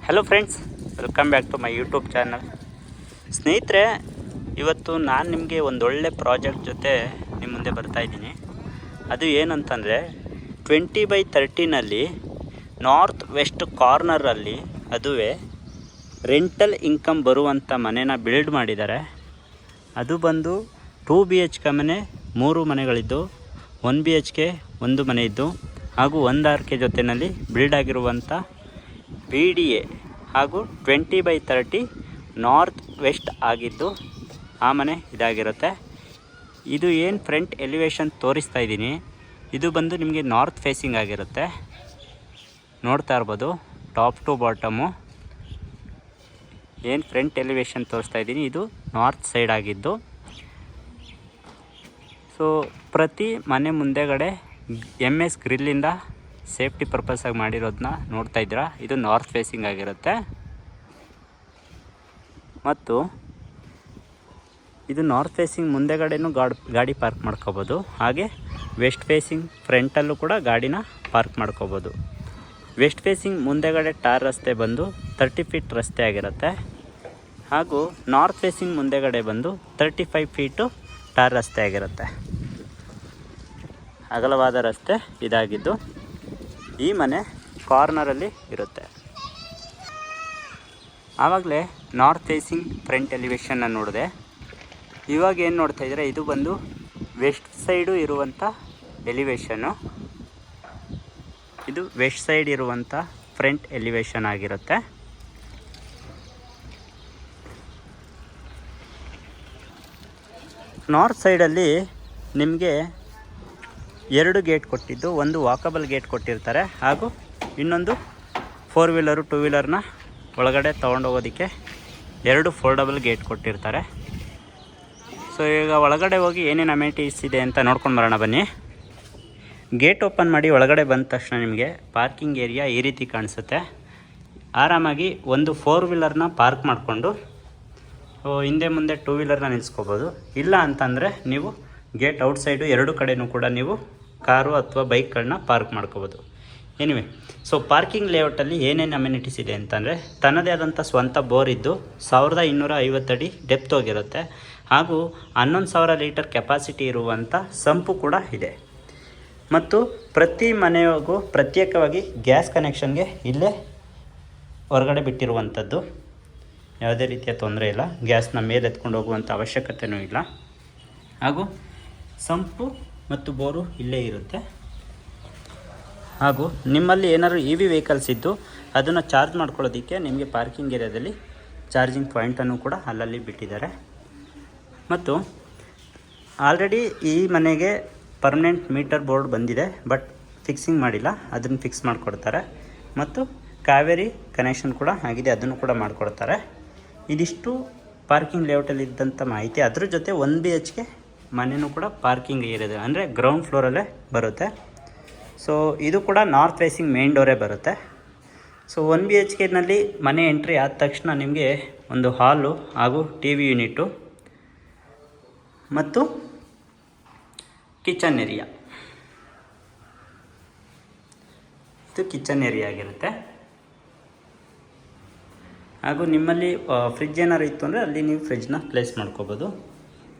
Hello friends, welcome back to my YouTube channel. ಸ್ನೇಹಿತರೆ, ಇವತ್ತು ನಾನು ನಿಮಗೆ ಒಂದೊಳ್ಳೆ ಪ್ರಾಜೆಕ್ಟ್ ಜೊತೆ ನಿಮ್ಮ ಮುಂದೆ ಬರ್ತಾಯಿದ್ದೀನಿ. ಅದು ಏನಂತಂದರೆ 20/30ನಲ್ಲಿ ನಾರ್ತ್ ವೆಸ್ಟ್ ಕಾರ್ನರಲ್ಲಿ ಅದುವೇ ರೆಂಟಲ್ ಇನ್ಕಮ್ ಬರುವಂಥ ಮನೆನ ಬಿಲ್ಡ್ ಮಾಡಿದ್ದಾರೆ. ಅದು ಬಂದು 2 BHK ಮನೆ, 3 ಮನೆಗಳಿದ್ದು, 1 BHK ಒಂದು ಮನೆ ಇದ್ದು ಹಾಗೂ 1 RK ಜೊತೆಯಲ್ಲಿ ಬಿಲ್ಡ್ ಆಗಿರುವಂಥ BDA ಹಾಗೂ 20/30 ನಾರ್ತ್ ವೆಸ್ಟ್ ಆಗಿದ್ದು ಆ ಮನೆ ಇದಾಗಿರುತ್ತೆ. ಇದು ಏನು ಫ್ರಂಟ್ ಎಲಿವೇಶನ್ ತೋರಿಸ್ತಾ ಇದ್ದೀನಿ, ಇದು ಬಂದು ನಿಮಗೆ ನಾರ್ತ್ ಫೇಸಿಂಗ್ ಆಗಿರುತ್ತೆ. ನೋಡ್ತಾ ಇರ್ಬೋದು, ಟಾಪ್ ಟು ಬಾಟಮು ಏನು ಫ್ರಂಟ್ ಎಲಿವೇಶನ್ ತೋರಿಸ್ತಾ ಇದ್ದೀನಿ, ಇದು ನಾರ್ತ್ ಸೈಡ್ ಆಗಿದ್ದು. ಸೊ ಪ್ರತಿ ಮನೆ ಮುಂದೆಗಡೆ MS ಗ್ರಿಲ್ಲಿಂದ ಸೇಫ್ಟಿ ಪರ್ಪಸ್ಸಾಗಿ ಮಾಡಿರೋದನ್ನ ನೋಡ್ತಾ ಇದ್ದೀರಾ. ಇದು ನಾರ್ತ್ ಫೇಸಿಂಗ್ ಆಗಿರುತ್ತೆ. ಮತ್ತು ಇದು ನಾರ್ತ್ ಫೇಸಿಂಗ್ ಮುಂದೆಗಡೆನೂ ಗಾಡಿ ಪಾರ್ಕ್ ಮಾಡ್ಕೋಬೋದು. ಹಾಗೆ ವೆಸ್ಟ್ ಫೇಸಿಂಗ್ ಫ್ರಂಟಲ್ಲೂ ಕೂಡ ಗಾಡಿನ ಪಾರ್ಕ್ ಮಾಡ್ಕೋಬೋದು. ವೆಸ್ಟ್ ಫೇಸಿಂಗ್ ಮುಂದೆಗಡೆ ಟಾರ್ ರಸ್ತೆ ಬಂದು 30 ಫೀಟ್ ರಸ್ತೆ ಆಗಿರುತ್ತೆ. ಹಾಗೂ ನಾರ್ತ್ ಫೇಸಿಂಗ್ ಮುಂದೆಗಡೆ ಬಂದು 35 ಫೀಟು ಟಾರ್ ರಸ್ತೆ ಆಗಿರುತ್ತೆ. ಅಗಲವಾದ ರಸ್ತೆ ಇದಾಗಿದ್ದು ಈ ಮನೆ ಕಾರ್ನರಲ್ಲಿ ಇರುತ್ತೆ. ಆವಾಗಲೇ ನಾರ್ತ್ ಫೇಸಿಂಗ್ ಫ್ರಂಟ್ ಎಲಿವೇಶನ್ನ ನೋಡಿದೆ. ಇವಾಗ ಏನು ನೋಡ್ತಾ ಇದ್ದೀರಾ, ಇದು ಬಂದು ವೆಸ್ಟ್ ಸೈಡು ಇರುವಂಥ ಎಲಿವೇಶನ್ನು. ಇದು ವೆಸ್ಟ್ ಸೈಡ್ ಇರುವಂಥ ಫ್ರಂಟ್ ಎಲಿವೇಶನ್ ಆಗಿರುತ್ತೆ. ನಾರ್ತ್ ಸೈಡಲ್ಲಿ ನಿಮಗೆ 2 ಗೇಟ್ ಕೊಟ್ಟಿದ್ದು, ಒಂದು ವಾಕಬಲ್ ಗೇಟ್ ಕೊಟ್ಟಿರ್ತಾರೆ ಹಾಗೂ ಇನ್ನೊಂದು 4 ವೀಲರು 2 ವೀಲರ್ನ ಒಳಗಡೆ ತೊಗೊಂಡೋಗೋದಕ್ಕೆ 2 ಫೋಲ್ಡಬಲ್ ಗೇಟ್ ಕೊಟ್ಟಿರ್ತಾರೆ. ಸೊ ಈಗ ಒಳಗಡೆ ಹೋಗಿ ಏನೇನು ಅಮ್ಯೂನಿಟೀಸ್ ಇದೆ ಅಂತ ನೋಡ್ಕೊಂಡು ಬರೋಣ ಬನ್ನಿ. ಗೇಟ್ ಓಪನ್ ಮಾಡಿ ಒಳಗಡೆ ಬಂದ ತಕ್ಷಣ ನಿಮಗೆ ಪಾರ್ಕಿಂಗ್ ಏರಿಯಾ ಈ ರೀತಿ ಕಾಣಿಸುತ್ತೆ. ಆರಾಮಾಗಿ ಒಂದು 4 ವೀಲರ್ನ ಪಾರ್ಕ್ ಮಾಡಿಕೊಂಡು ಹಿಂದೆ ಮುಂದೆ 2 ವೀಲರ್ನ ನಿಲ್ಲಿಸ್ಕೋಬೋದು. ಇಲ್ಲ ಅಂತಂದರೆ ನೀವು ಗೇಟ್ ಔಟ್ಸೈಡು 2 ಕಡೆಯೂ ಕೂಡ ನೀವು ಕಾರು ಅಥವಾ ಬೈಕ್ಗಳನ್ನ ಪಾರ್ಕ್ ಮಾಡ್ಕೋಬೋದು. ಎನಿವೆ, ಸೊ ಪಾರ್ಕಿಂಗ್ ಲೇಔಟಲ್ಲಿ ಏನೇನು ಅಮ್ಯೂನಿಟೀಸ್ ಇದೆ ಅಂತಂದರೆ, ತನ್ನದೇ ಆದಂಥ ಸ್ವಂತ ಬೋರ್ ಇದ್ದು 1250 ಅಡಿ ಡೆಪ್ತ್ ಹೋಗಿರುತ್ತೆ. ಹಾಗೂ 11,000 ಲೀಟರ್ ಕೆಪಾಸಿಟಿ ಇರುವಂಥ ಸಂಪು ಕೂಡ ಇದೆ. ಮತ್ತು ಪ್ರತಿ ಮನೆಯಾಗೂ ಪ್ರತ್ಯೇಕವಾಗಿ ಗ್ಯಾಸ್ ಕನೆಕ್ಷನ್ಗೆ ಇಲ್ಲೇ ಹೊರಗಡೆ ಬಿಟ್ಟಿರುವಂಥದ್ದು. ಯಾವುದೇ ರೀತಿಯ ತೊಂದರೆ ಇಲ್ಲ, ಗ್ಯಾಸ್ನ ಮೇಲೆ ಎತ್ಕೊಂಡು ಹೋಗುವಂಥ ಅವಶ್ಯಕತೆಯೂ ಇಲ್ಲ. ಹಾಗೂ ಸಂಪು ಮತ್ತು ಬೋರು ಇಲ್ಲೇ ಇರುತ್ತೆ. ಹಾಗೂ ನಿಮ್ಮಲ್ಲಿ ಏನಾದರೂ EV ವೆಹಿಕಲ್ಸ್ ಇದ್ದು ಅದನ್ನು ಚಾರ್ಜ್ ಮಾಡ್ಕೊಳ್ಳೋದಕ್ಕೆ ನಿಮಗೆ ಪಾರ್ಕಿಂಗ್ ಏರಿಯಾದಲ್ಲಿ ಚಾರ್ಜಿಂಗ್ ಪಾಯಿಂಟನ್ನು ಕೂಡ ಅಲ್ಲಲ್ಲಿ ಬಿಟ್ಟಿದ್ದಾರೆ. ಮತ್ತು ಆಲ್ರೆಡಿ ಈ ಮನೆಗೆ ಪರ್ಮನೆಂಟ್ ಮೀಟರ್ ಬೋರ್ಡ್ ಬಂದಿದೆ, ಬಟ್ ಫಿಕ್ಸಿಂಗ್ ಮಾಡಿಲ್ಲ, ಅದನ್ನು ಫಿಕ್ಸ್ ಮಾಡಿಕೊಡ್ತಾರೆ. ಮತ್ತು ಕಾವೇರಿ ಕನೆಕ್ಷನ್ ಕೂಡ ಆಗಿದೆ, ಅದನ್ನು ಕೂಡ ಮಾಡಿಕೊಡ್ತಾರೆ. ಇದಿಷ್ಟು ಪಾರ್ಕಿಂಗ್ ಲೇಔಟಲ್ಲಿ ಇದ್ದಂಥ ಮಾಹಿತಿ. ಅದ್ರ ಜೊತೆ 1 BHK ಮನೆಯೂ ಕೂಡ ಪಾರ್ಕಿಂಗ್ ಏರಿಯಾದೆ, ಅಂದರೆ ಗ್ರೌಂಡ್ ಫ್ಲೋರಲ್ಲೇ ಬರುತ್ತೆ. ಸೊ ಇದು ಕೂಡ ನಾರ್ತ್ ಫೇಸಿಂಗ್ ಮೇನ್ ಡೋರೇ ಬರುತ್ತೆ. ಸೊ 1 BHKನಲ್ಲಿ ಮನೆ ಎಂಟ್ರಿ ಆದ ತಕ್ಷಣ ನಿಮಗೆ ಒಂದು ಹಾಲು ಹಾಗೂ TV ಯೂನಿಟು ಮತ್ತು ಕಿಚನ್ ಏರಿಯಾ, ಇದು ಕಿಚನ್ ಏರಿಯಾ ಆಗಿರುತ್ತೆ. ಹಾಗೂ ನಿಮ್ಮಲ್ಲಿ ಫ್ರಿಜ್ ಏನಾರು ಇತ್ತು ಅಂದರೆ ಅಲ್ಲಿ ನೀವು ಫ್ರಿಜ್ನ ಪ್ಲೇಸ್ ಮಾಡ್ಕೋಬೋದು.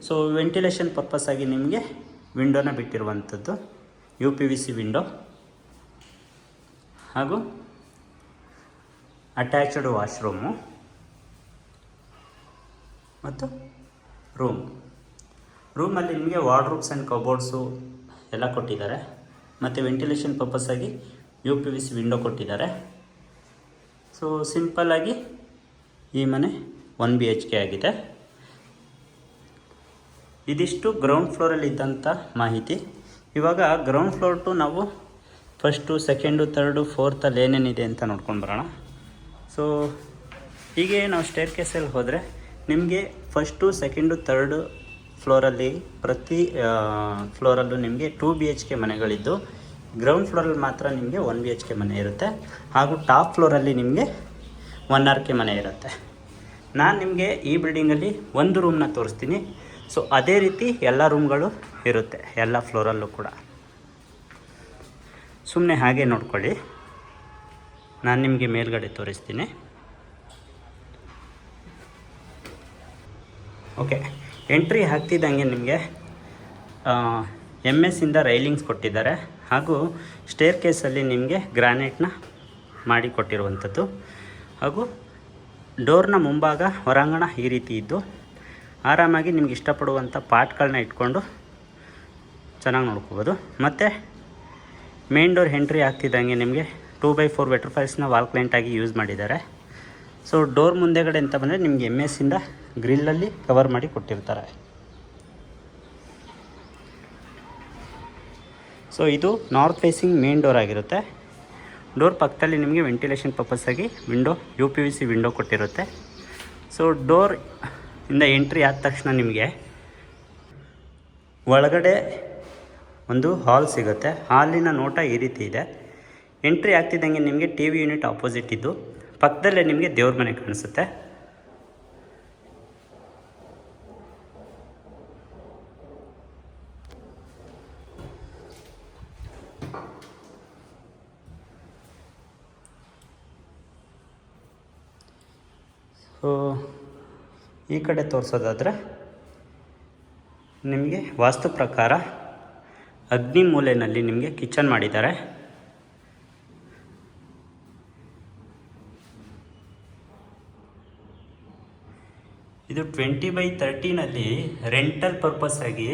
ಸೊ ವೆಂಟಿಲೇಷನ್ ಪರ್ಪಸ್ಸಾಗಿ ನಿಮಗೆ ವಿಂಡೋನ ಬಿಟ್ಟಿರುವಂಥದ್ದು, UPVC ವಿಂಡೋ. ಹಾಗೂ ಅಟ್ಯಾಚ್ಡ್ ವಾಶ್ರೂಮು ಮತ್ತು ರೂಮಲ್ಲಿ ನಿಮಗೆ ವಾರ್ಡ್ರೋಬ್ಸ್ ಆ್ಯಂಡ್ ಕಬೋರ್ಡ್ಸು ಎಲ್ಲ ಕೊಟ್ಟಿದ್ದಾರೆ. ಮತ್ತು ವೆಂಟಿಲೇಷನ್ ಪರ್ಪಸ್ಸಾಗಿ UPVC ವಿಂಡೋ ಕೊಟ್ಟಿದ್ದಾರೆ. ಸೊ ಸಿಂಪಲ್ಲಾಗಿ ಈ ಮನೆ 1 BHK ಆಗಿದೆ. ಇದಿಷ್ಟು ಗ್ರೌಂಡ್ ಫ್ಲೋರಲ್ಲಿ ಇದ್ದಂಥ ಮಾಹಿತಿ. ಇವಾಗ ಗ್ರೌಂಡ್ ಫ್ಲೋರ್ ಟು ನಾವು ಫಸ್ಟು, ಸೆಕೆಂಡು, ಥರ್ಡು, ಫೋರ್ತಲ್ಲಿ ಏನೇನಿದೆ ಅಂತ ನೋಡ್ಕೊಂಡು ಬರೋಣ. ಸೊ ಹೀಗೆ ನಾವು ಸ್ಟೇರ್ ಕೇಸಲ್ಲಿ ಹೋದರೆ ನಿಮಗೆ ಫಸ್ಟು, ಸೆಕೆಂಡು, ಥರ್ಡು ಫ್ಲೋರಲ್ಲಿ ಪ್ರತಿ ಫ್ಲೋರಲ್ಲೂ ನಿಮಗೆ 2 BHK ಮನೆಗಳಿದ್ದು, ಗ್ರೌಂಡ್ ಫ್ಲೋರಲ್ಲಿ ಮಾತ್ರ ನಿಮಗೆ 1 BHK ಮನೆ ಇರುತ್ತೆ. ಹಾಗೂ ಟಾಪ್ ಫ್ಲೋರಲ್ಲಿ ನಿಮಗೆ 1 RK ಮನೆ ಇರುತ್ತೆ. ನಾನು ನಿಮಗೆ ಈ ಬಿಲ್ಡಿಂಗಲ್ಲಿ ಒಂದು ರೂಮ್ನ ತೋರಿಸ್ತೀನಿ. ಸೊ ಅದೇ ರೀತಿ ಎಲ್ಲ ರೂಮ್ಗಳು ಇರುತ್ತೆ ಎಲ್ಲ ಫ್ಲೋರಲ್ಲೂ ಕೂಡ. ಸುಮ್ಮನೆ ಹಾಗೆ ನೋಡ್ಕೊಳ್ಳಿ, ನಾನು ನಿಮಗೆ ಮೇಲ್ಗಡೆ ತೋರಿಸ್ತೀನಿ. ಓಕೆ, ಎಂಟ್ರಿ ಆಗ್ತಿದ್ದಂಗೆ ನಿಮಗೆ MS ರೈಲಿಂಗ್ಸ್ ಕೊಟ್ಟಿದ್ದಾರೆ, ಹಾಗೂ ಸ್ಟೇರ್ ಕೇಸಲ್ಲಿ ನಿಮಗೆ ಗ್ರಾನೈಟ್ನ ಮಾಡಿ ಕೊಟ್ಟಿರುವಂಥದ್ದು, ಹಾಗೂ ಡೋರ್ನ ಮುಂಭಾಗ ಹೊರಾಂಗಣ ಈ ರೀತಿ ಇದ್ದು ಆರಾಮಾಗಿ ನಿಮ್ಗೆ ಇಷ್ಟಪಡುವಂಥ ಪಾಟ್ಗಳನ್ನ ಇಟ್ಕೊಂಡು ಚೆನ್ನಾಗಿ ನೋಡ್ಕೋಬೋದು. ಮತ್ತು ಮೇನ್ ಡೋರ್ ಎಂಟ್ರಿ ಆಗ್ತಿದ್ದಂಗೆ ನಿಮಗೆ 2x4 ವೆಟ್ರ್ಫೈಲ್ಸ್ನ ವಾಲ್ ಕ್ಲೈಂಟಾಗಿ ಯೂಸ್ ಮಾಡಿದ್ದಾರೆ. ಸೊ ಡೋರ್ ಮುಂದೆಗಡೆ ಅಂತ ಬಂದರೆ ನಿಮಗೆ MS ಗ್ರಿಲ್ಲಲ್ಲಿ ಕವರ್ ಮಾಡಿ ಕೊಟ್ಟಿರ್ತಾರೆ. ಸೊ ಇದು ನಾರ್ತ್ ಫೇಸಿಂಗ್ ಮೇನ್ ಡೋರ್ ಆಗಿರುತ್ತೆ. ಡೋರ್ ಪಕ್ಕದಲ್ಲಿ ನಿಮಗೆ ವೆಂಟಿಲೇಷನ್ ಪರ್ಪಸ್ಸಾಗಿ ವಿಂಡೋ UPVC ವಿಂಡೋ ಕೊಟ್ಟಿರುತ್ತೆ. ಸೊ ಡೋರ್ ಇಂದ ಎಂಟ್ರಿ ಆದ ತಕ್ಷಣ ನಿಮಗೆ ಒಳಗಡೆ ಒಂದು ಹಾಲ್ ಸಿಗುತ್ತೆ. ಹಾಲಿನ ನೋಟ ಈ ರೀತಿ ಇದೆ. ಎಂಟ್ರಿ ಆಗ್ತಿದ್ದಂಗೆ ನಿಮಗೆ TV ಯೂನಿಟ್ ಆಪೋಸಿಟ್ ಇದ್ದು ಪಕ್ಕದಲ್ಲೇ ನಿಮಗೆ ದೇವ್ರ ಮನೆ ಕಾಣಿಸುತ್ತೆ. ಸೊ ಈ ಕಡೆ ತೋರಿಸೋದಾದರೆ ನಿಮಗೆ ವಾಸ್ತು ಪ್ರಕಾರ ಅಗ್ನಿ ಮೂಲೆಯಲ್ಲಿ ನಿಮಗೆ ಕಿಚನ್ ಮಾಡಿದ್ದಾರೆ. ಇದು 20x30ನಲ್ಲಿ ರೆಂಟಲ್ ಪರ್ಪಸ್ ಆಗಿ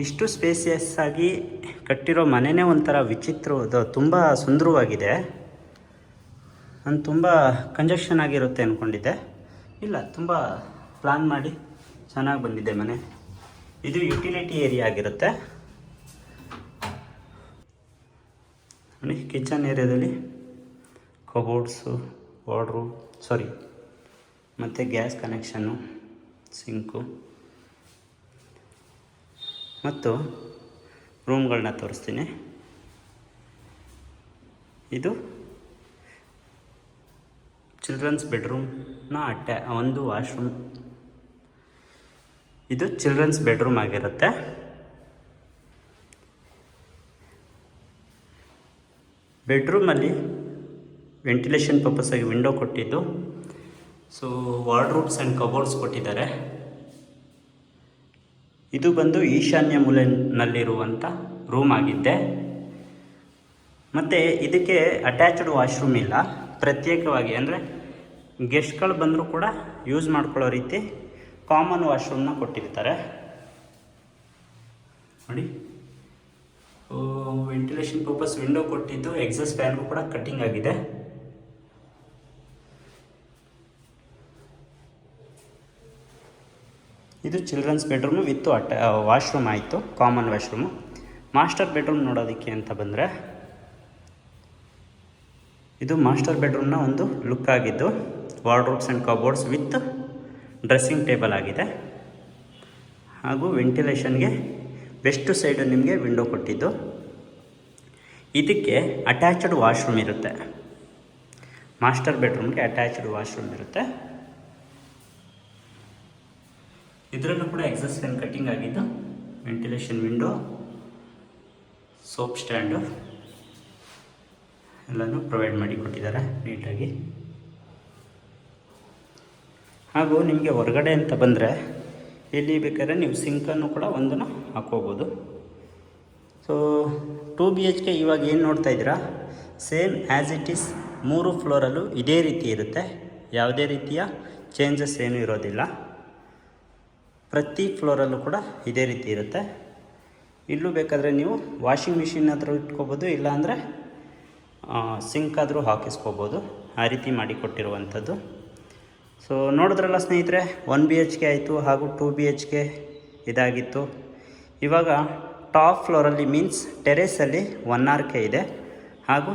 ಇಷ್ಟು ಸ್ಪೇಸಿಯಸ್ ಆಗಿ ಕಟ್ಟಿರೋ ಮನೆಯೇ ಒಂಥರ ವಿಚಿತ್ರವಾದ, ತುಂಬ ಸುಂದರವಾಗಿದೆ. ನಾನು ತುಂಬ ಕಂಜಕ್ಷನ್ ಆಗಿರುತ್ತೆ ಅಂದ್ಕೊಂಡಿದ್ದೆ, ಇಲ್ಲ, ತುಂಬ ಪ್ಲಾನ್ ಮಾಡಿ ಚೆನ್ನಾಗಿ ಬಂದಿದೆ ಮನೆ. ಇದು ಯುಟಿಲಿಟಿ ಏರಿಯಾ ಆಗಿರುತ್ತೆ. ನೋಡಿ, ಕಿಚನ್ ಏರಿಯಾದಲ್ಲಿ ಕಬೋರ್ಡ್ಸು, ವಾರ್ಡ್ರೂಮ್, ಮತ್ತು ಗ್ಯಾಸ್ ಕನೆಕ್ಷನ್ನು, ಸಿಂಕು ಮತ್ತು ರೂಮ್ಗಳನ್ನ ತೋರಿಸ್ತೀನಿ. ಇದು ಚಿಲ್ಡ್ರನ್ಸ್ ಬೆಡ್ರೂಮ್ನ ಒಂದು ವಾಶ್ರೂಮ್. ಇದು ಚಿಲ್ಡ್ರನ್ಸ್ ಬೆಡ್ರೂಮ್ ಆಗಿರುತ್ತೆ. ಬೆಡ್ರೂಮಲ್ಲಿ ವೆಂಟಿಲೇಷನ್ ಪರ್ಪಸ್ಸಾಗಿ ವಿಂಡೋ ಕೊಟ್ಟಿದ್ದು, ಸೊ ವಾರ್ಡ್ರೂಬ್ಸ್ ಆ್ಯಂಡ್ ಕಬೋರ್ಡ್ಸ್ ಕೊಟ್ಟಿದ್ದಾರೆ. ಇದು ಬಂದು ಈಶಾನ್ಯ ಮೂಲೆಯಲ್ಲಿರುವಂಥ ರೂಮ್ ಆಗಿದ್ದೆ. ಮತ್ತು ಇದಕ್ಕೆ ಅಟ್ಯಾಚ್ಡ್ ವಾಶ್ರೂಮ್ ಇಲ್ಲ, ಪ್ರತ್ಯೇಕವಾಗಿ, ಅಂದರೆ ಗೆಸ್ಟ್ಗಳು ಬಂದರೂ ಕೂಡ ಯೂಸ್ ಮಾಡ್ಕೊಳ್ಳೋ ರೀತಿ ಕಾಮನ್ ವಾಶ್ರೂಮ್ನ ಕೊಟ್ಟಿರ್ತಾರೆ. ನೋಡಿ, ವೆಂಟಿಲೇಷನ್ ಪರ್ಪಸ್ ವಿಂಡೋ ಕೊಟ್ಟಿದ್ದು, ಎಕ್ಸಾಸ್ಟ್ ಫ್ಯಾನ್ಗೂ ಕೂಡ ಕಟ್ಟಿಂಗ್ ಆಗಿದೆ. ಇದು ಚಿಲ್ಡ್ರನ್ಸ್ ಬೆಡ್ರೂಮು ವಿತ್ತು ವಾಶ್ರೂಮ್ ಆಯಿತು, ಕಾಮನ್ ವಾಶ್ರೂಮು. ಮಾಸ್ಟರ್ ಬೆಡ್ರೂಮ್ ನೋಡೋದಕ್ಕೆ ಅಂತ ಬಂದರೆ, ಇದು ಮಾಸ್ಟರ್ ಬೆಡ್ರೂಮ್ನ ಒಂದು ಲುಕ್ ಆಗಿದ್ದು, wardrobes and cupboards with dressing table ಆಗಿದೆ. ಹಾಗೂ ವೆಂಟಿಲೇಷನ್ಗೆ ವೆಸ್ಟ್ ಸೈಡು ನಿಮಗೆ ವಿಂಡೋ ಕೊಟ್ಟಿದ್ದು. ಇದಕ್ಕೆ ಅಟ್ಯಾಚ್ಡ್ ವಾಶ್ರೂಮ್ ಇರುತ್ತೆ. ಮಾಸ್ಟರ್ ಬೆಡ್ರೂಮ್ಗೆ ಅಟ್ಯಾಚ್ಡ್ ವಾಶ್ರೂಮ್ ಇರುತ್ತೆ. ಇದರಲ್ಲೂ ಕೂಡ ಎಕ್ಸಾಸ್ಟ್ ಫ್ಯಾನ್ ಕಟ್ಟಿಂಗ್ ಆಗಿದ್ದು, ವೆಂಟಿಲೇಷನ್ ವಿಂಡೋ, ಸೋಪ್ ಸ್ಟ್ಯಾಂಡು ಎಲ್ಲನೂ ಪ್ರೊವೈಡ್ ಮಾಡಿ ಕೊಟ್ಟಿದ್ದಾರೆ ನೀಟಾಗಿ. ಹಾಗೂ ನಿಮಗೆ ಹೊರಗಡೆ ಅಂತ ಬಂದರೆ ಇಲ್ಲಿ ಬೇಕಾದ್ರೆ ನೀವು ಸಿಂಕನ್ನು ಕೂಡ ಒಂದನ್ನು ಹಾಕೋಬೋದು. ಸೊ 2 BHK ಇವಾಗ ಏನು ನೋಡ್ತಾ ಇದ್ದೀರಾ, ಸೇಮ್ ಆ್ಯಸ್ ಇಟ್ ಈಸ್ 3 ಫ್ಲೋರಲ್ಲೂ ಇದೇ ರೀತಿ ಇರುತ್ತೆ. ಯಾವುದೇ ರೀತಿಯ ಚೇಂಜಸ್ ಏನೂ ಇರೋದಿಲ್ಲ. ಪ್ರತಿ ಫ್ಲೋರಲ್ಲೂ ಕೂಡ ಇದೇ ರೀತಿ ಇರುತ್ತೆ. ಇಲ್ಲೂ ಬೇಕಾದರೆ ನೀವು ವಾಷಿಂಗ್ ಮಿಷಿನ್ ಆದರೂ ಇಟ್ಕೋಬೋದು, ಇಲ್ಲಾಂದರೆ ಸಿಂಕ್ ಆದರೂ ಹಾಕಿಸ್ಕೋಬೋದು. ಆ ರೀತಿ ಮಾಡಿಕೊಟ್ಟಿರುವಂಥದ್ದು. ಸೊ ನೋಡಿದ್ರಲ್ಲ ಸ್ನೇಹಿತರೆ, 1 BHK ಆಯಿತು, ಹಾಗೂ 2 BHK ಇದಾಗಿತ್ತು. ಇವಾಗ ಟಾಪ್ ಫ್ಲೋರಲ್ಲಿ ಮೀನ್ಸ್ ಟೆರೇಸಲ್ಲಿ 1 RK ಇದೆ. ಹಾಗೂ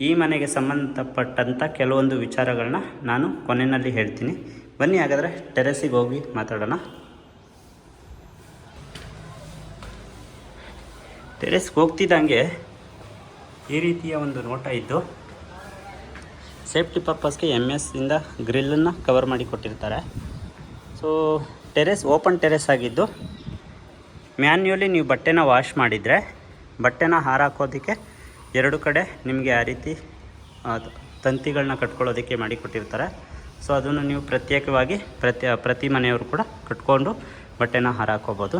ಈ ಮನೆಗೆ ಸಂಬಂಧಪಟ್ಟಂಥ ಕೆಲವೊಂದು ವಿಚಾರಗಳನ್ನ ನಾನು ಕೊನೆಯಲ್ಲಿ ಹೇಳ್ತೀನಿ. ಬನ್ನಿ ಹಾಗಾದರೆ ಟೆರೇಸಿಗೆ ಹೋಗಿ ಮಾತಾಡೋಣ. ಟೆರೇಸ್ಗೆ ಹೋಗ್ತಿದ್ದಂಗೆ ಈ ರೀತಿಯ ಒಂದು ನೋಟ ಇದ್ದು, ಸೇಫ್ಟಿ ಪರ್ಪಸ್ಗೆ MS ಗ್ರಿಲ್ಲನ್ನು ಕವರ್ ಮಾಡಿ ಕೊಟ್ಟಿರ್ತಾರೆ. ಸೊ ಟೆರೇಸ್ ಓಪನ್ ಟೆರೇಸ್ ಆಗಿದ್ದು, ಮ್ಯಾನ್ಯುವಲಿ ನೀವು ಬಟ್ಟೆನ ವಾಶ್ ಮಾಡಿದರೆ ಬಟ್ಟೆನ ಹಾರಾಕೋದಕ್ಕೆ 2 ಕಡೆ ನಿಮಗೆ ಆ ರೀತಿ ತಂತಿಗಳನ್ನ ಕಟ್ಕೊಳ್ಳೋದಕ್ಕೆ ಮಾಡಿಕೊಟ್ಟಿರ್ತಾರೆ. ಸೊ ಅದನ್ನು ನೀವು ಪ್ರತ್ಯೇಕವಾಗಿ ಪ್ರತಿ ಮನೆಯವರು ಕೂಡ ಕಟ್ಕೊಂಡು ಬಟ್ಟೆನ ಹಾರಾಕೋಬೋದು.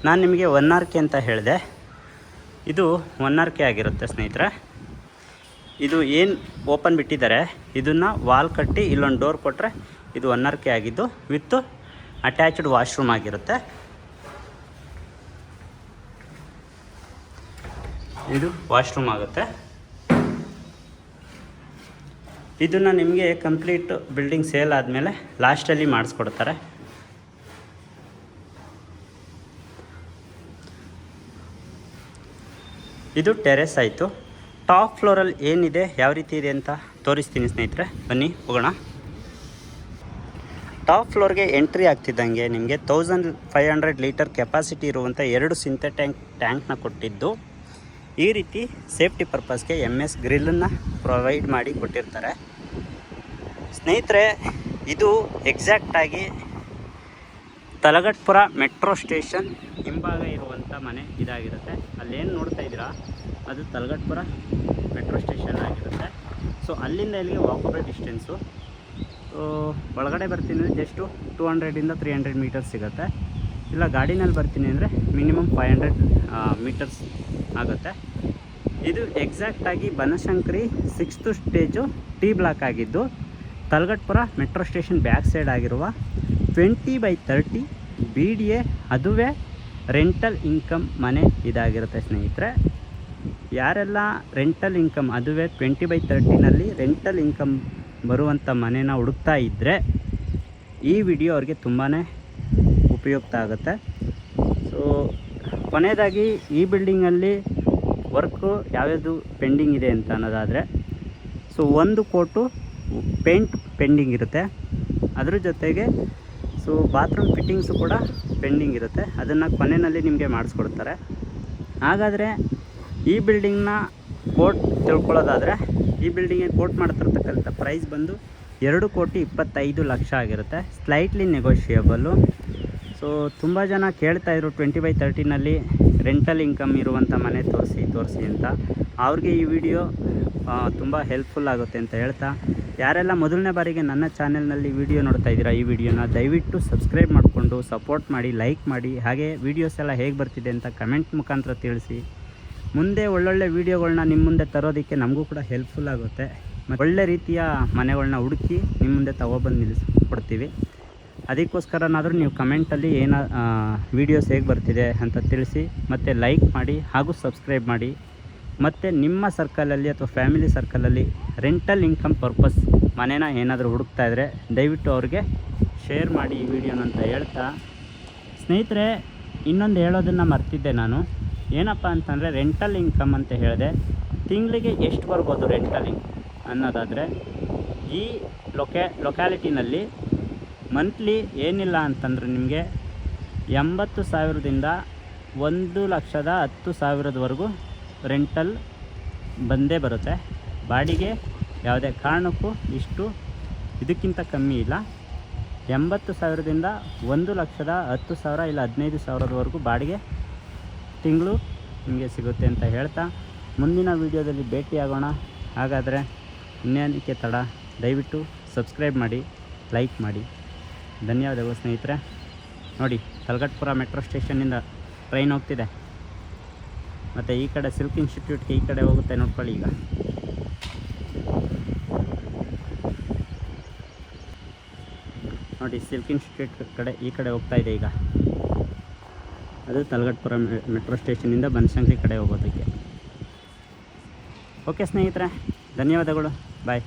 ನಾನು ನಿಮಗೆ 1 ಅಂತ ಹೇಳಿದೆ, ಇದು 1 ಆಗಿರುತ್ತೆ ಸ್ನೇಹಿತರೆ. ಇದು ಏನು ಓಪನ್ ಬಿಟ್ಟಿದ್ದಾರೆ ಇದನ್ನು ವಾಲ್ ಕಟ್ಟಿ ಇಲ್ಲೊಂದು ಡೋರ್ ಕೊಟ್ಟರೆ ಇದು 1 ಆಗಿದ್ದು ವಿತ್ ಅಟ್ಯಾಚ್ಡ್ ವಾಶ್ರೂಮ್ ಆಗಿರುತ್ತೆ. ಇದು ವಾಶ್ರೂಮ್ ಆಗುತ್ತೆ. ಇದನ್ನು ನಿಮಗೆ ಕಂಪ್ಲೀಟ್ ಬಿಲ್ಡಿಂಗ್ ಸೇಲ್ ಆದಮೇಲೆ ಲಾಸ್ಟಲ್ಲಿ ಮಾಡಿಸ್ಕೊಡ್ತಾರೆ. ಇದು ಟೆರೆಸ್ ಆಯಿತು. ಟಾಪ್ ಫ್ಲೋರಲ್ಲಿ ಏನಿದೆ, ಯಾವ ರೀತಿ ಇದೆ ಅಂತ ತೋರಿಸ್ತೀನಿ ಸ್ನೇಹಿತರೆ. ಬನ್ನಿ ಹೋಗೋಣ. ಟಾಪ್ ಫ್ಲೋರ್ಗೆ ಎಂಟ್ರಿ ಆಗ್ತಿದ್ದಂಗೆ ನಿಮಗೆ 1500 ಲೀಟರ್ ಕೆಪಾಸಿಟಿ ಇರುವಂಥ 2 ಸಿಂಥೆಟಿಕ್ ಟ್ಯಾಂಕ್ನ ಕೊಟ್ಟಿದ್ದು, ಈ ರೀತಿ ಸೇಫ್ಟಿ ಪರ್ಪಸ್ಗೆ MS ಗ್ರಿಲ್ಲನ್ನು ಪ್ರೊವೈಡ್ ಮಾಡಿ ಕೊಟ್ಟಿರ್ತಾರೆ ಸ್ನೇಹಿತರೆ. ಇದು ಎಕ್ಸಾಕ್ಟಾಗಿ ತಲಗಟ್ಪುರ ಮೆಟ್ರೋ ಸ್ಟೇಷನ್ ಹಿಂಭಾಗ ಇರುವಂಥ ಮನೆ ಇದಾಗಿರುತ್ತೆ. ಅಲ್ಲೇನು ನೋಡ್ತಾ ಇದ್ದೀರಾ ಅದು ತಲಗಟ್ಪುರ ಮೆಟ್ರೋ ಸ್ಟೇಷನ್ ಆಗಿರುತ್ತೆ. ಸೊ ಅಲ್ಲಿಂದ ಇಲ್ಲಿಗೆ ವಾಕಬಲ್ ಡಿಸ್ಟೆನ್ಸು. ಒಳಗಡೆ ಬರ್ತೀನಿ ಅಂದರೆ ಜಸ್ಟು 200 to 300 ಮೀಟರ್ಸ್ ಸಿಗುತ್ತೆ. ಇಲ್ಲ ಗಾಡಿನಲ್ಲಿ ಬರ್ತೀನಿ ಅಂದರೆ ಮಿನಿಮಮ್ 500 ಮೀಟರ್ಸ್ ಆಗುತ್ತೆ. ಇದು ಎಕ್ಸಾಕ್ಟಾಗಿ Banashankari 6th stage T block ಆಗಿದ್ದು, Talaghattapura metro station back side ಆಗಿರುವ 20/30 BDA, ಅದುವೇ ರೆಂಟಲ್ ಇನ್ಕಮ್ ಮನೆ ಇದಾಗಿರುತ್ತೆ ಸ್ನೇಹಿತರೆ. ಯಾರೆಲ್ಲ ರೆಂಟಲ್ ಇನ್ಕಮ್, ಅದುವೇ 20/30ನಲ್ಲಿ ರೆಂಟಲ್ ಇನ್ಕಮ್ ಬರುವಂಥ ಮನೆನ ಹುಡುಕ್ತಾ ಇದ್ದರೆ ಈ ವಿಡಿಯೋ ಅವ್ರಿಗೆ ತುಂಬಾ ಉಪಯುಕ್ತ ಆಗುತ್ತೆ. ಸೊ ಕೊನೆಯದಾಗಿ ಈ ಬಿಲ್ಡಿಂಗಲ್ಲಿ ವರ್ಕು ಯಾವ್ಯಾವುದು ಪೆಂಡಿಂಗ್ ಇದೆ ಅಂತ ಅನ್ನೋದಾದರೆ, ಸೊ 1 ಕೋಟು ಪೇಂಟ್ ಪೆಂಡಿಂಗ್ ಇರುತ್ತೆ. ಅದ್ರ ಜೊತೆಗೆ ಸೊ ಬಾತ್ರೂಮ್ ಫಿಟ್ಟಿಂಗ್ಸು ಕೂಡ ಪೆಂಡಿಂಗ್ ಇರುತ್ತೆ. ಅದನ್ನು ಕೊನೆಯಲ್ಲಿ ನಿಮಗೆ ಮಾಡಿಸ್ಕೊಡ್ತಾರೆ. ಹಾಗಾದರೆ ಈ ಬಿಲ್ಡಿಂಗ್ನ ಕೋಟ್ ತಿಳ್ಕೊಳ್ಳೋದಾದರೆ, ಈ ಬಿಲ್ಡಿಂಗಿಗೆ ಕೋಟ್ ಮಾಡ್ತಿರ್ತಕ್ಕಂಥ ಪ್ರೈಸ್ ಬಂದು 2,25,00,000 ಆಗಿರುತ್ತೆ. Slightly negotiable. ಸೊ ತುಂಬ ಜನ ಕೇಳ್ತಾಯಿದ್ರು 20/30ನಲ್ಲಿ ರೆಂಟಲ್ ಇನ್ಕಮ್ ಇರುವಂಥ ಮನೆ ತೋರಿಸಿ ಅಂತ. ಅವ್ರಿಗೆ ಈ ವಿಡಿಯೋ ತುಂಬ ಹೆಲ್ಪ್ಫುಲ್ ಆಗುತ್ತೆ ಅಂತ ಹೇಳ್ತಾ, ಯಾರೆಲ್ಲ ಮೊದಲನೇ ಬಾರಿಗೆ ನನ್ನ ಚಾನೆಲ್ನಲ್ಲಿ ವಿಡಿಯೋ ನೋಡ್ತಾ ಇದ್ದೀರಾ, ಈ ವಿಡಿಯೋನ ದಯವಿಟ್ಟು ಸಬ್ಸ್ಕ್ರೈಬ್ ಮಾಡಿಕೊಂಡು ಸಪೋರ್ಟ್ ಮಾಡಿ, ಲೈಕ್ ಮಾಡಿ. ಹಾಗೆ ವೀಡಿಯೋಸ್ ಎಲ್ಲ ಹೇಗೆ ಬರ್ತಿದೆ ಅಂತ ಕಮೆಂಟ್ ಮುಖಾಂತರ ತಿಳಿಸಿ. ಮುಂದೆ ಒಳ್ಳೊಳ್ಳೆ ವೀಡಿಯೋಗಳನ್ನ ನಿಮ್ಮ ಮುಂದೆ ತರೋದಕ್ಕೆ ನಮಗೂ ಕೂಡ ಹೆಲ್ಪ್ಫುಲ್ ಆಗುತ್ತೆ. ಮತ್ತು ಒಳ್ಳೆ ರೀತಿಯ ಮನೆಗಳನ್ನ ಹುಡುಕಿ ನಿಮ್ಮ ಮುಂದೆ ತಗೊಬಂದು ನಿಲ್ಲಿಸ್ಕೊಡ್ತೀವಿ. ಅದಕ್ಕೋಸ್ಕರನಾದರೂ ನೀವು ಕಮೆಂಟಲ್ಲಿ ವೀಡಿಯೋಸ್ ಹೇಗೆ ಬರ್ತಿದೆ ಅಂತ ತಿಳಿಸಿ, ಮತ್ತು ಲೈಕ್ ಮಾಡಿ ಹಾಗೂ ಸಬ್ಸ್ಕ್ರೈಬ್ ಮಾಡಿ. ಮತ್ತು ನಿಮ್ಮ ಸರ್ಕಲಲ್ಲಿ ಅಥವಾ ಫ್ಯಾಮಿಲಿ ಸರ್ಕಲಲ್ಲಿ ರೆಂಟಲ್ ಇನ್ಕಮ್ ಪರ್ಪಸ್ ಮನೇನ ಏನಾದರೂ ಹುಡುಕ್ತಾ ಇದ್ದರೆ ದಯವಿಟ್ಟು ಅವ್ರಿಗೆ ಶೇರ್ ಮಾಡಿ ಈ ವಿಡಿಯೋನಂತ ಹೇಳ್ತಾ, ಸ್ನೇಹಿತರೆ ಇನ್ನೊಂದು ಹೇಳೋದನ್ನು ಮರ್ತಿದ್ದೆ ನಾನು. ಏನಪ್ಪ ಅಂತಂದರೆ ರೆಂಟಲ್ ಇನ್ಕಮ್ ಅಂತ ಹೇಳಿದೆ, ತಿಂಗಳಿಗೆ ಎಷ್ಟು ಬರ್ಬೋದು ರೆಂಟಲ್ ಇನ್ಕಮ್ ಅನ್ನೋದಾದರೆ, ಈ ಲೊಕ್ಯಾಲಿಟಿನಲ್ಲಿ ಮಂತ್ಲಿ ಏನಿಲ್ಲ ಅಂತಂದರೆ ನಿಮಗೆ 80,000ದಿಂದ 1,10,000ವರೆಗೂ ರೆಂಟಲ್ ಬಂದೇ ಬರುತ್ತೆ. ಬಾಡಿಗೆ ಯಾವುದೇ ಕಾರಣಕ್ಕೂ ಇದಕ್ಕಿಂತ ಕಮ್ಮಿ ಇಲ್ಲ. 80,000ದಿಂದ 1,10,000 ಇಲ್ಲ 15,000ವರೆಗೂ ಬಾಡಿಗೆ ತಿಂಗಳು ನಿಮಗೆ ಸಿಗುತ್ತೆ ಅಂತ ಹೇಳ್ತಾ, ಮುಂದಿನ ವೀಡಿಯೋದಲ್ಲಿ ಭೇಟಿಯಾಗೋಣ. ಹಾಗಾದರೆ ಇನ್ನೇನಕ್ಕೆ ತಡ, ದಯವಿಟ್ಟು ಸಬ್ಸ್ಕ್ರೈಬ್ ಮಾಡಿ, ಲೈಕ್ ಮಾಡಿ. ಧನ್ಯವಾದಗಳು ಸ್ನೇಹಿತರೆ. ನೋಡಿ, ತಲಗಟ್ಪುರ ಮೆಟ್ರೋ ಸ್ಟೇಷನ್ನಿಂದ ಟ್ರೈನ್ ಹೋಗ್ತಿದೆ, ಮತ್ತು ಈ ಕಡೆ ಸಿಲ್ಕ್ ಇನ್ಸ್ಟಿಟ್ಯೂಟ್ಗೆ ಈ ಕಡೆ ಹೋಗುತ್ತೆ ನೋಡ್ಕೊಳ್ಳಿ. ಈಗ ನೋಡಿ, ಸಿಲ್ಕ್ ಇನ್ಸ್ಟಿಟ್ಯೂಟ್ ಕಡೆ ಈ ಕಡೆ ಹೋಗ್ತಾ ಇದೆ. ಈಗ ಅದು ತಲಗಟ್ಪುರ ಮೆಟ್ರೋ ಸ್ಟೇಷನಿಂದ ಬನಶಂಕರಿ ಕಡೆ ಹೋಗೋದಕ್ಕೆ. ಓಕೆ ಸ್ನೇಹಿತರೆ, ಧನ್ಯವಾದಗಳು. ಬಾಯ್.